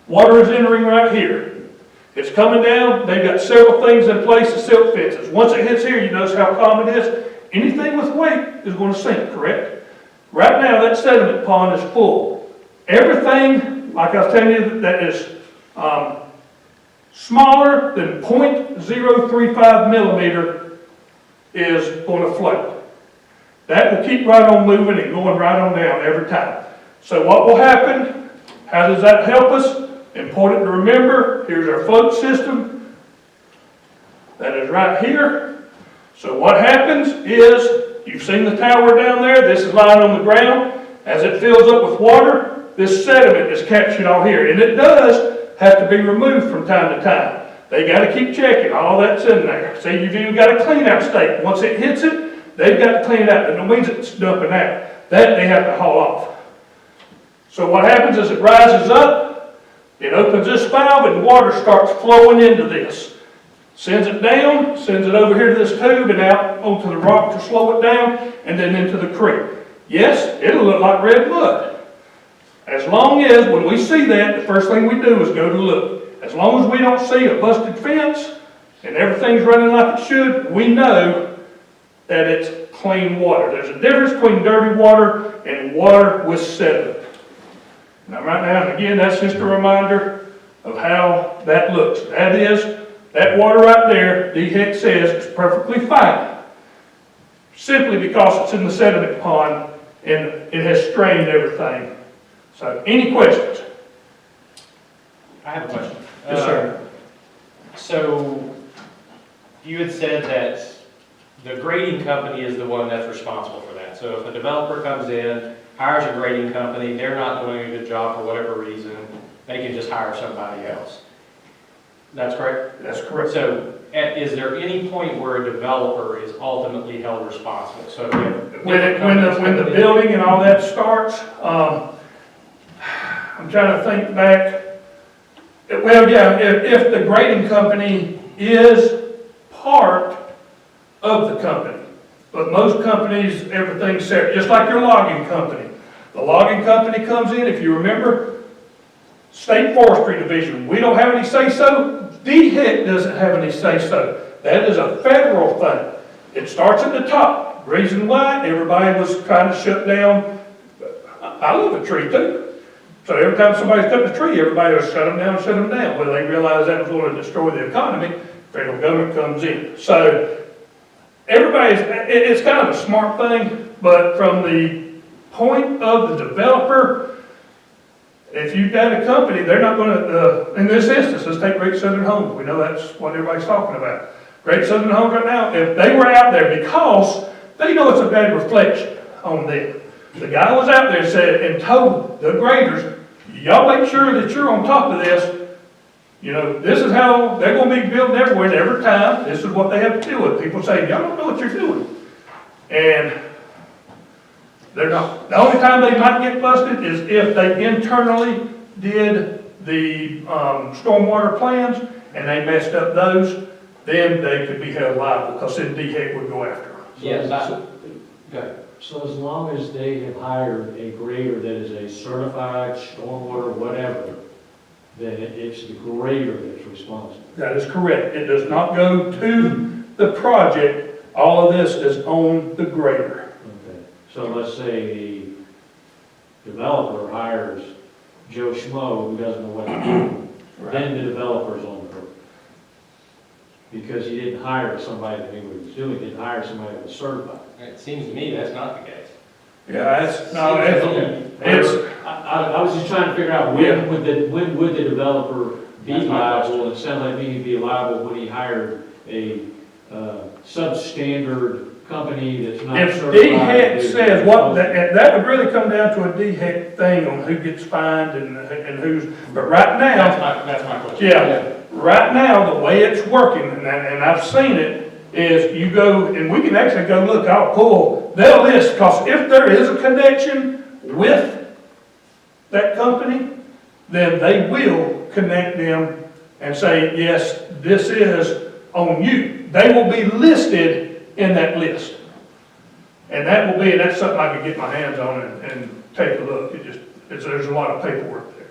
Water is entering right here. It's coming down. They've got several things in place, the silk fences. Once it hits here, you notice how calm it is. Anything with weight is going to sink, correct? Right now, that sediment pond is full. Everything, like I was telling you, that is smaller than 0.035 millimeter is going to float. That will keep right on moving and going right on down every time. So what will happen? How does that help us? Important to remember, here's our float system. That is right here. So what happens is, you've seen the tower down there. This is lying on the ground. As it fills up with water, this sediment is captured all here. And it does have to be removed from time to time. They got to keep checking. All that's in there. See, you've even got a clean out state. Once it hits it, they've got to clean it out. That means it's dumping out. That they have to haul off. So what happens is it rises up, it opens this valve, and water starts flowing into this. Sends it down, sends it over here to this tube and out onto the rock to slow it down, and then into the creek. Yes, it'll look like red mud. As long as, when we see that, the first thing we do is go to look. As long as we don't see a busted fence and everything's running like it should, we know that it's clean water. There's a difference between dirty water and water with sediment. Now right now, and again, that's just a reminder of how that looks. That is, that water right there, DHEC says, is perfectly fine. simply because it's in the sediment pond and it has strained everything. So, any questions? I have a question. Yes, sir. So, you had said that the grading company is the one that's responsible for that. So if a developer comes in, hires a grading company, they're not doing a good job for whatever reason, they can just hire somebody else. That's correct? That's correct. So, is there any point where a developer is ultimately held responsible? So if When the building and all that starts, I'm trying to think back. Well, yeah, if the grading company is part of the company, but most companies, everything's separate, just like your logging company. The logging company comes in, if you remember, State Forestry Division, we don't have any say-so, DHEC doesn't have any say-so. That is a federal thing. It starts at the top. Reason why, everybody was trying to shut down. I love a tree too. So every time somebody's cutting a tree, everybody was shut them down. Well, they realized that was going to destroy the economy. Federal government comes in. So it's kind of a smart thing, but from the point of the developer, if you've got a company, they're not going to, in this instance, let's take Great Southern Homes. We know that's what everybody's talking about. Great Southern Homes right now, if they were out there, because they know it's a bad reflection on them. The guy was out there and told the graders, y'all make sure that you're on top of this. You know, this is how they're going to be building everywhere and every time. This is what they have to deal with. People say, y'all don't know what you're doing. And they're not. The only time they might get busted is if they internally did the stormwater plans and they messed up those, then they could be held liable because then DHEC would go after them. Yes, go ahead. So as long as they have hired a grader that is a certified stormwater whatever, then it's the grader that's responsible. That is correct. It does not go to the project. All of this is on the grader. Okay. So let's say the developer hires Joe Schmo who doesn't know what to do, then the developer's on the hook. Because he didn't hire somebody that knew what he was doing, he didn't hire somebody that was certified. It seems to me that's not the case. Yeah, I was just trying to figure out when would the developer be liable? It sounded like he'd be liable when he hired a substandard company that's not if certified. DHEC says what, that would really come down to a DHEC thing on who gets fined and who's, but right now. That's my question. Yeah, right now, the way it's working, and I've seen it, is you go, and we can actually go look, I'll pull, they'll list, because if there is a connection with that company, then they will connect them and say, yes, this is on you. They will be listed in that list. And that's something I could get my hands on and take a look. There's a lot of paperwork there.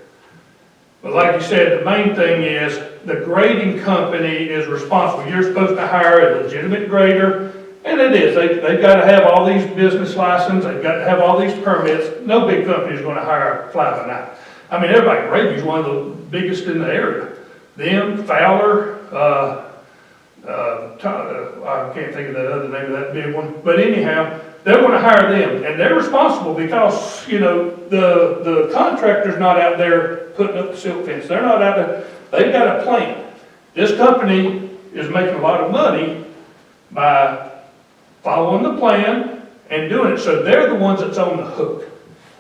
But like you said, the main thing is the grading company is responsible. You're supposed to hire a legitimate grader, and it is. They've got to have all these business licenses. They've got to have all these permits. No big company is going to hire a fly-by-night. I mean, everybody, Raby's one of the biggest in the area. Them, Fowler, I can't think of the other name of that big one. But anyhow, they're going to hire them, and they're responsible because, you know, the contractor's not out there putting up the silk fence. They're not out there. They've got a plan. This company is making a lot of money by following the plan and doing it. So they're the ones that's on the hook.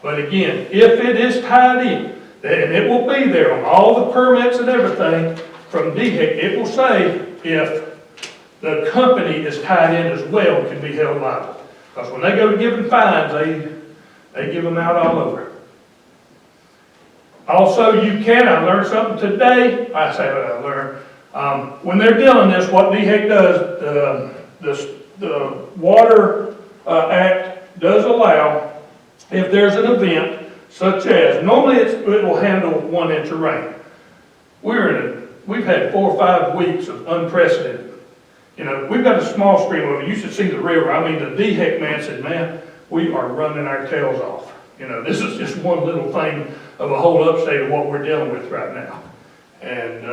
But again, if it is tied in, and it will be there on all the permits and everything from DHEC, it will say if the company is tied in as well, can be held liable. Because when they go to giving fines, they give them out all over. Also, you can, I learned something today, I say what I learned, when they're dealing this, what DHEC does, the Water Act does allow, if there's an event, such as, normally it will handle 1 inch of rain. We've had 4 or 5 weeks of unprecedented. You know, we've got a small stream over. You should see the river. I mean, the DHEC man said, man, we are running our tails off. You know, this is just one little thing of a whole upstate of what we're dealing with right now. And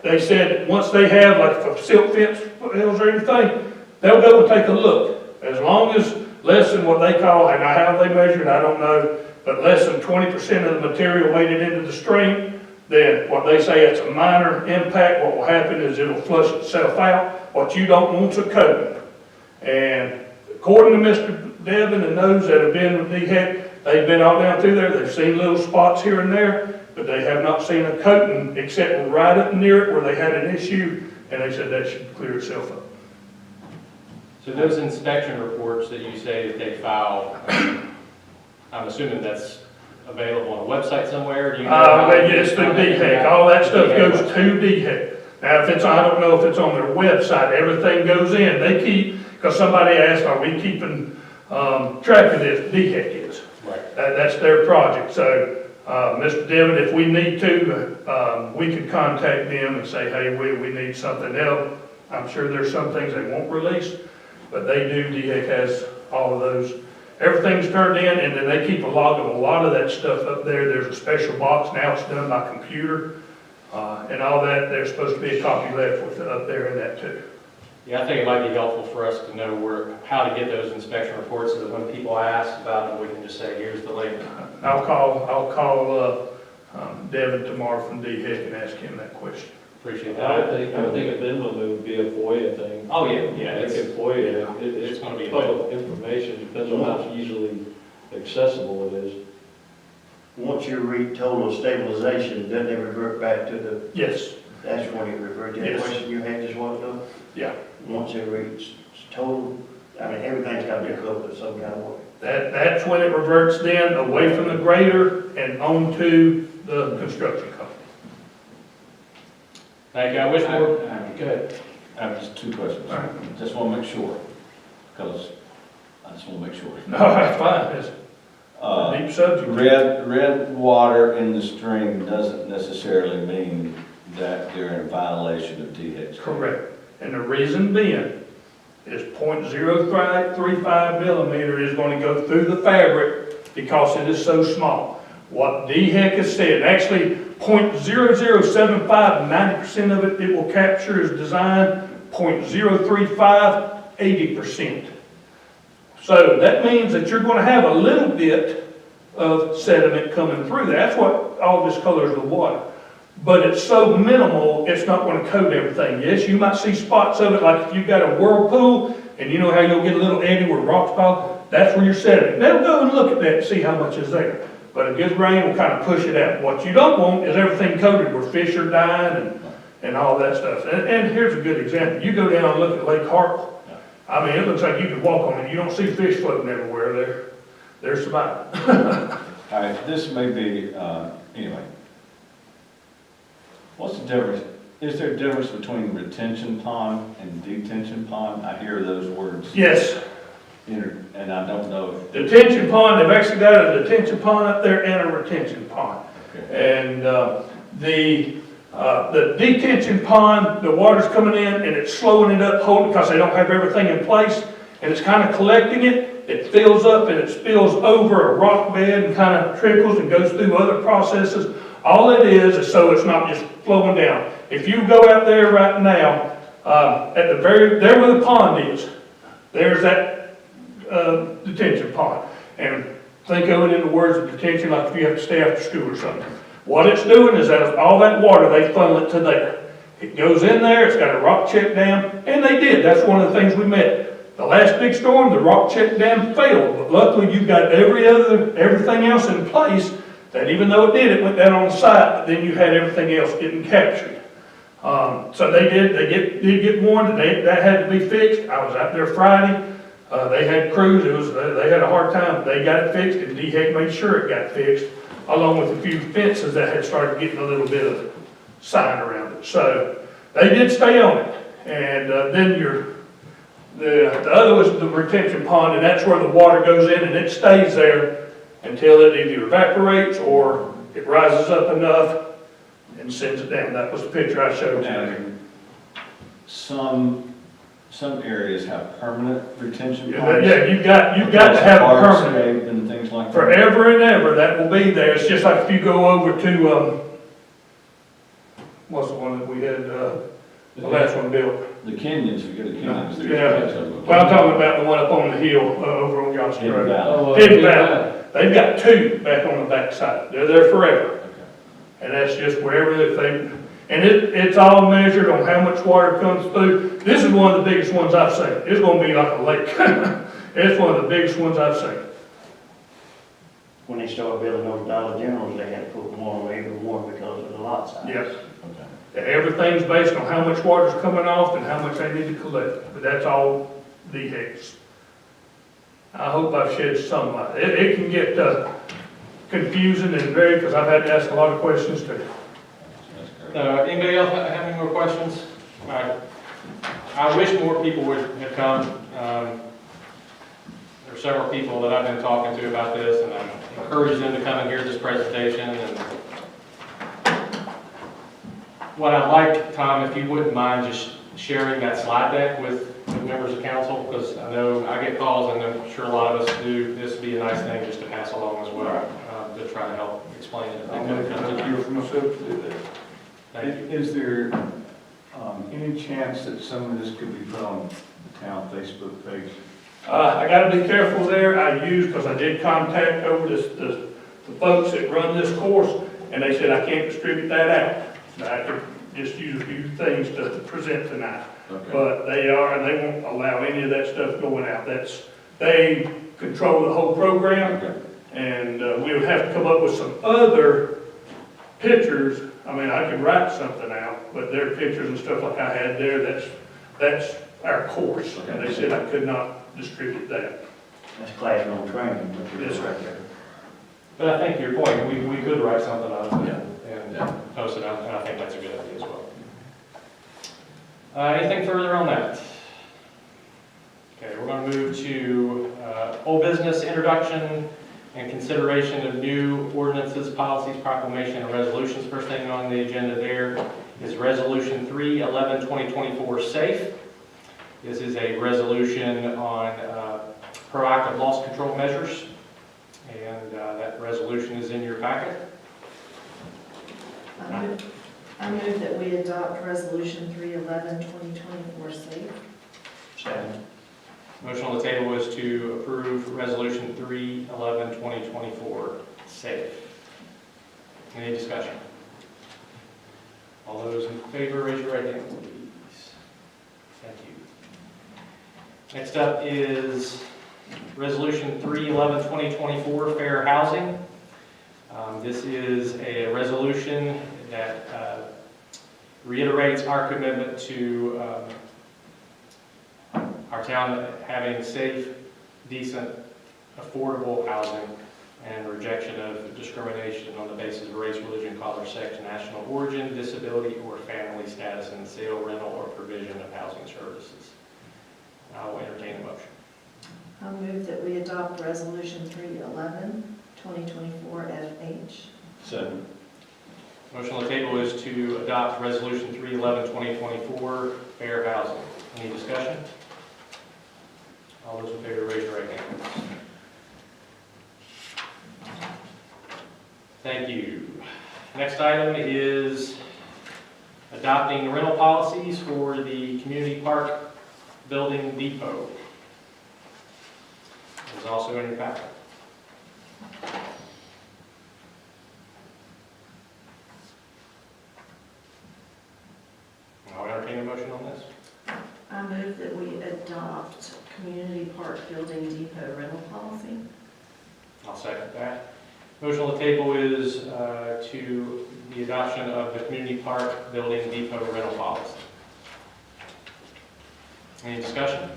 they said once they have, like, if a silk fence fails or anything, they'll go and take a look. As long as less than what they call, and how they measure it, I don't know, but less than 20% of the material made it into the stream, then what they say it's a minor impact. What will happen is it'll flush itself out. What you don't want is a coating. And according to Mr. Devin and those that have been with DHEC, they've been all down through there. They've seen little spots here and there, but they have not seen a coating except right up near it where they had an issue, and they said that should clear itself up. So those inspection reports that you say that they file, I'm assuming that's available on a website somewhere? Do you know Yes, through DHEC. All that stuff goes to DHEC. Now, if it's, I don't know if it's on their website, everything goes in. They keep, because somebody asked, are we keeping track of this? DHEC is. Right. That's their project. So, Mr. Devin, if we need to, we could contact them and say, hey, we need something else. I'm sure there's some things they won't release, but they do. DHEC has all of those. Everything's turned in, and then they keep a log of a lot of that stuff up there. There's a special box. Now it's done by computer. And all that, there's supposed to be a copy left with it up there in that too. Yeah, I think it might be helpful for us to know how to get those inspection reports so that when people ask about them, we can just say, here's the link. I'll call Devin tomorrow from DHEC and ask him that question. Appreciate I that. think at minimum it would be a FOIA thing. Oh, yeah, They can FOIA, it's gonna be public information, depends on how easily accessible it is. Once you reach total stabilization, doesn't it revert back to the, Yes, that's when it reverts, that Yes. question you had just a while ago? yeah. Once it reaches total, I mean, everything's got to be covered in some kind of way. That's when it reverts then away from the grader and onto the construction company. Thank you. I wish more. Go ahead. I have just two questions. All right. Just want to make sure, because I just want to make sure. No, that's fine. It's a deep subject. Red water in the stream doesn't necessarily mean that they're in violation of DHEC. Correct. And the reason being is 0.035 millimeter is going to go through the fabric because it is so small. What DHEC has said, actually 0.0075, 90% of it will capture as designed, 0.035, 80%. So that means that you're going to have a little bit of sediment coming through there. That's what all this colors the water. But it's so minimal, it's not going to coat everything. Yes, you might see spots of it, like if you've got a whirlpool, and you know how you'll get a little eddy where rocks pile, that's where you're sediment. They'll go and look at that and see how much is there. But a good rain will kind of push it out. What you don't want is everything coated where fish are dying and all that stuff. And here's a good example. You go down and look at Lake Hartwell. I mean, it looks like you could walk on it. You don't see fish floating everywhere there. They're surviving. All right, this may be, anyway. What's the difference? Is there a difference between retention pond and detention pond? I hear those words. Yes. And I don't know if. Detention pond, they've actually got a detention pond up there and a retention pond. Okay. And the detention pond, the water's coming in and it's slowing it up, holding, because they don't have everything in place, and it's kind of collecting it. It fills up and it spills over a rock bed and kind of trickles and goes through other processes. All it is so it's not just flowing down. If you go out there right now, at the there where the pond is, there's that detention pond. And think of it in the words of detention, like if you have to stay after school or something. What it's doing is that all that water, they funnel it to there. It goes in there, it's got a rock check dam, and they did. That's one of the things we met. The last big storm, the rock check dam failed, but luckily you've got everything else in place, that even though it went down on the site, but then you had everything else getting captured. So they did get warned that that had to be fixed. I was out there Friday. They had crews. They had a hard time. They got it fixed, and DHEC made sure it got fixed, along with a few fences that had started getting a little bit of sign around it. So they did stay on it. And then the other was the retention pond, and that's where the water goes in, and it stays there until it either evaporates or it rises up enough and sends it down. That was the picture I showed you. Some areas have permanent retention ponds. Yeah, you've got to have a permanent. And things like that. Forever and ever, that will be there. It's just like if you go over to, what's the one that we had, the last one built. The Kenyans, we get a Kenyans. Yeah. Well, I'm talking about the one up on the hill, over on Johnson Hidden Road. Valley. Hidden Valley. They've got two back on the backside. They're there forever. Okay. And that's just wherever they, and it's all measured on how much water comes through. This is one of the biggest ones I've seen. It's gonna be like a lake. It's one of the biggest ones I've seen. When they started building those Dollar Generals, they had to put more on every one because of the lot size. Yes. Okay. Everything's based on how much water's coming off and how much they need to collect, but that's all DHEC. I hope I've shed some light. It can get confusing and very, because I've had to ask a lot of questions too. That's great. Anybody else have any more questions? All right. I wish more people would have come. There are several people that I've been talking to about this, and I'm encouraging them to come and hear this presentation. And what I'd like, Tom, if you wouldn't mind just sharing that slide deck with members of council, because I know I get calls, and I'm sure a lot of us do. This would be a nice thing just to pass along as well, to try to help explain it. I'll make it easier for myself to do that. Thank you. Is there any chance that some of this could be put on the town Facebook page? I gotta be careful there. Because I did contact over the folks that run this course, and they said I can't distribute that out. I could just use a few things to present tonight. Okay. But they won't allow any of that stuff going out. They control the whole program, Okay. and we would have to come up with some other pictures. I mean, I could write something out, but their pictures and stuff like I had there, that's our course. And they said I could not distribute that. That's classroom training. Yes, sir. But I think your point, we could write something up and Yeah. post it out, and I think that's a good idea as well. Anything further on that? Okay, we're going to move to old business introduction and consideration of new ordinances, policies, proclamation, and resolutions. First thing on the agenda there is Resolution 3/11/2024 SAFE. This is a resolution on proactive loss control measures, and that resolution is in your packet. I move that we adopt Resolution 3/11/2024 SAFE. Second. Motion on the table is to approve Resolution 3/11/2024 SAFE. Any discussion? All those in favor, raise your right hand, please. Thank you. Next up is Resolution 3/11/2024 Fair Housing. This is a resolution that reiterates our commitment to our town having safe, decent, affordable housing, and rejection of discrimination on the basis of race, religion, color, sex, national origin, disability, or family status in the sale, rental, or provision of housing services. I will entertain a motion. I move that we adopt Resolution 3/11/2024 FH. Second. Motion on the table is to adopt Resolution 3/11/2024 Fair Housing. Any discussion? All those in favor, raise your right hand. Thank you. Next item is adopting rental policies for the Community Park Building Depot. It's also in your packet. I'll entertain a motion on this. I move that we adopt Community Park Building Depot rental policy. I'll second that. Motion on the table is to the adoption of the Community Park Building Depot rental policy. Any discussion?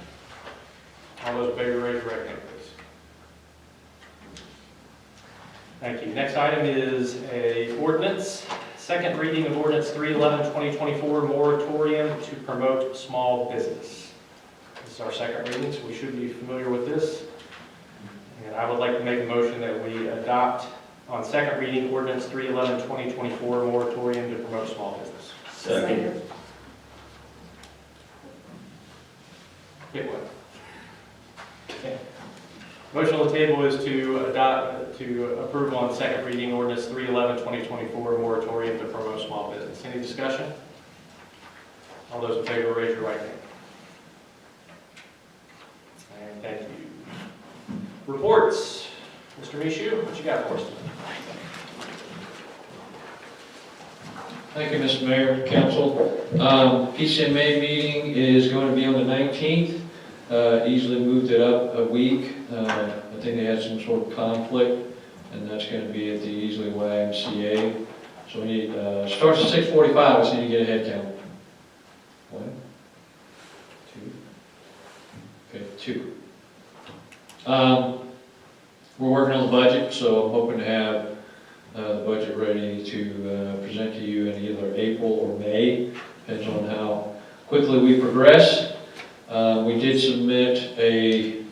All those in favor, raise your right hand, please. Thank you. Next item is a ordinance, second reading of ordinance 3/11/2024 moratorium to promote small business. This is our second reading, so we should be familiar with this. And I would like to make a motion that we adopt on second reading ordinance 3/11/2024 moratorium to promote small business. Second. Pick one. Okay. Motion on the table is to approve on second reading ordinance 3/11/2024 moratorium to promote small business. Any discussion? All those in favor, raise your right hand. And thank you. Reports. Mr. Mishu, what you got for us tonight? Thank you, Mr. Mayor, Council. PCMA meeting is going to be on the 19th. Easily moved it up a week. I think they had some sort of conflict, and that's going to be at the Easley YMCA. So we need, starts at 6:45, I just need to get a head count. 1, 2. Okay, 2. We're working on the budget, so I'm hoping to have the budget ready to present to you in either April or May, depends on how quickly we progress. We did submit a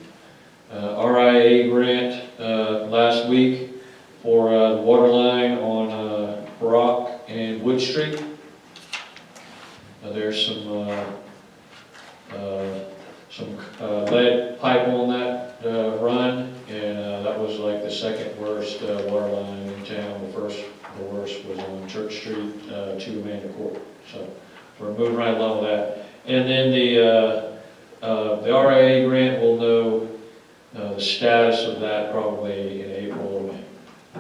RIA grant last week for the water line on Brock and Wood Street. There's some lead pipe on that run, and that was like the second worst water line in town. The worst was on Church Street to Amanda Court. So we're moving right along with that. And then the RIA grant, we'll know the status of that probably in April or May.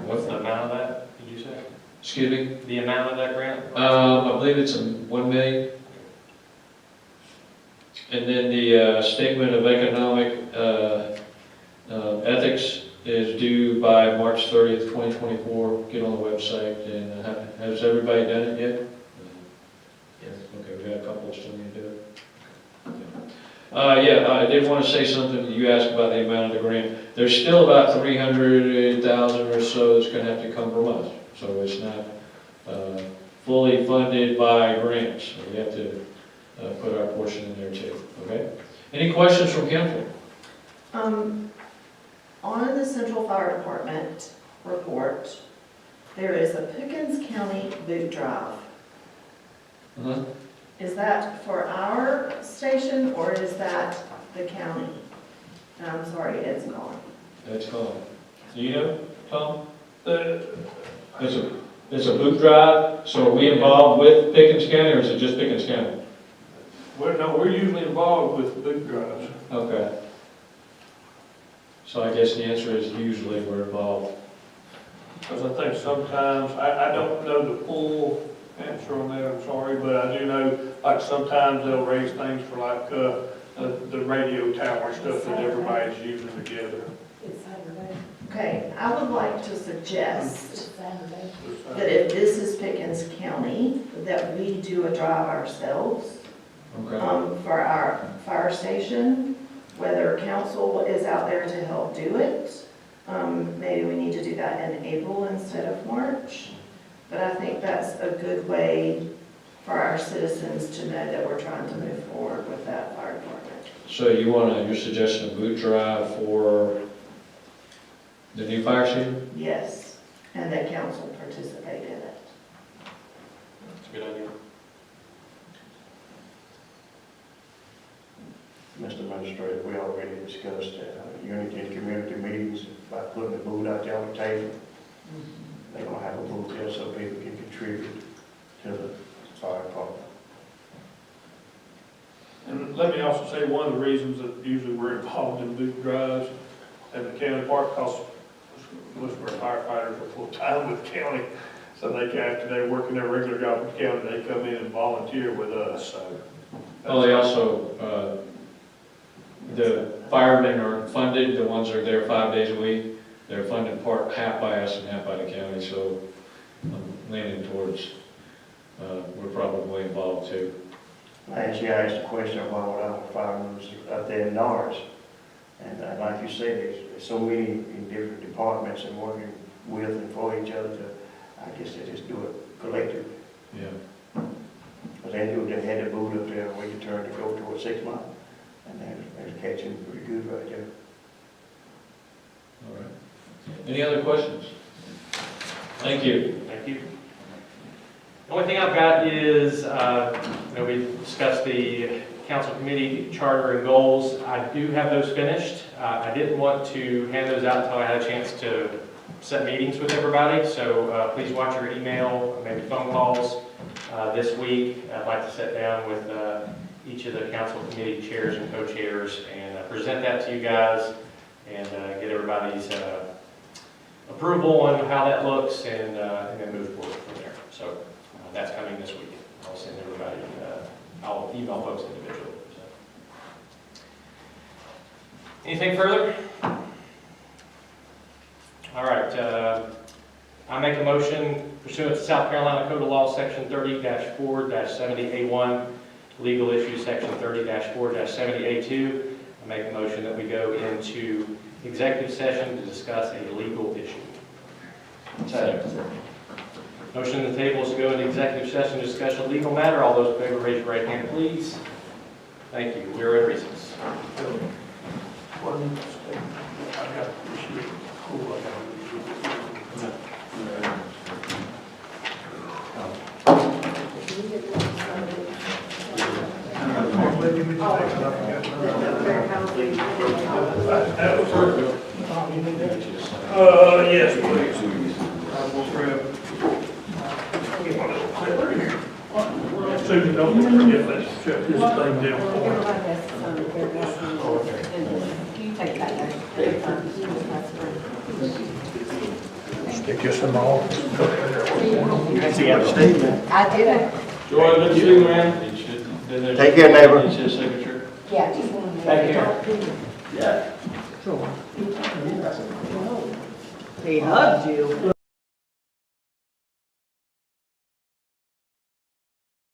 What's the amount of that, did you say? Excuse me? The amount of that grant? I believe it's $1 million. And then the statement of economic ethics is due by March 30th, 2024. Get on the website. And has everybody done it yet? Yes. Okay, we got a couple still need to do it. Yeah, I did want to say something. You asked about the amount of the grant. There's still about $300,000 or so that's going to have to come from us. So it's not fully funded by grants. So we have to put our portion in there too. Okay? Any questions from council? On the Central Fire Department report, there is a Pickens County boot drive. Uh-huh. Is that for our station or is that the county? And I'm sorry, it's gone. That's gone. Do you know, Tom? The, It's a boot drive, so are we involved with Pickens County, or is it just Pickens County? we're usually involved with boot drives. Okay. So I guess the answer is usually we're involved. Because I think sometimes, I don't know the full answer on that, I'm sorry, but I do know, like, sometimes they'll raise things for like, the radio tower stuff that everybody's using together. It's Saturday. Okay, I would like to suggest that if this is Pickens County, that we do a drive ourselves Okay. for our fire station, whether council is out there to help do it. Maybe we need to do that in April instead of March. But I think that's a good way for our citizens to know that we're trying to move forward with that fire department. So you're suggesting a boot drive for the new fire station? Yes, and that council participate in it. That's a good idea. Mr. Administrator, we already discussed unity in community meetings about putting the boot out there on the table. They're gonna have a booth there so people can contribute to the fire department. And let me also say, one of the reasons that usually we're involved in boot drives at the county park, because most of our firefighters are full-time with the county, so they can, after they're working their regular job with the county, they come in and volunteer with us, so. Well, they also, the firemen are funded, the ones that are there 5 days a week. They're funded half by us and half by the county, so I'm leaning towards, we're probably involved too. Last year, I asked a question about what our firemen out there in Norris. And like you said, there's so many in different departments and working with and for each other to, I guess they just do it collectively. Yeah. But they had the boot up there where you turn to go towards 6 Mile. And they're catching pretty good right there. All right. Any other questions? Thank you. Thank you. The only thing I've got is, we discussed the council committee charter and goals. I do have those finished. I didn't want to hand those out until I had a chance to set meetings with everybody, so please watch your email, maybe phone calls this week. I'd like to sit down with each of the council committee chairs and co-chairs and present that to you guys and get everybody's approval on how that looks and then move forward from there. So that's coming this week. I'll send everybody, I'll email folks individually. So. Anything further? All right. I make a motion pursuant to South Carolina Code of Law, Section 30-4-70A1, Legal Issues, Section 30-4-70A2. I make a motion that we go into executive session to discuss a legal issue. Motion on the table is to go into executive session to discuss a legal matter. All those in favor, raise your right hand, please. Thank you. We are in recess. Yes, please. I will grab. Get my little clip here. Susan, don't forget that, shut this thing down for me. You take that there. Stick just some all. I did it. Joy, good to see you, man. Take care, neighbor. It's his signature. Yeah, just one. Thank you. He hugged you.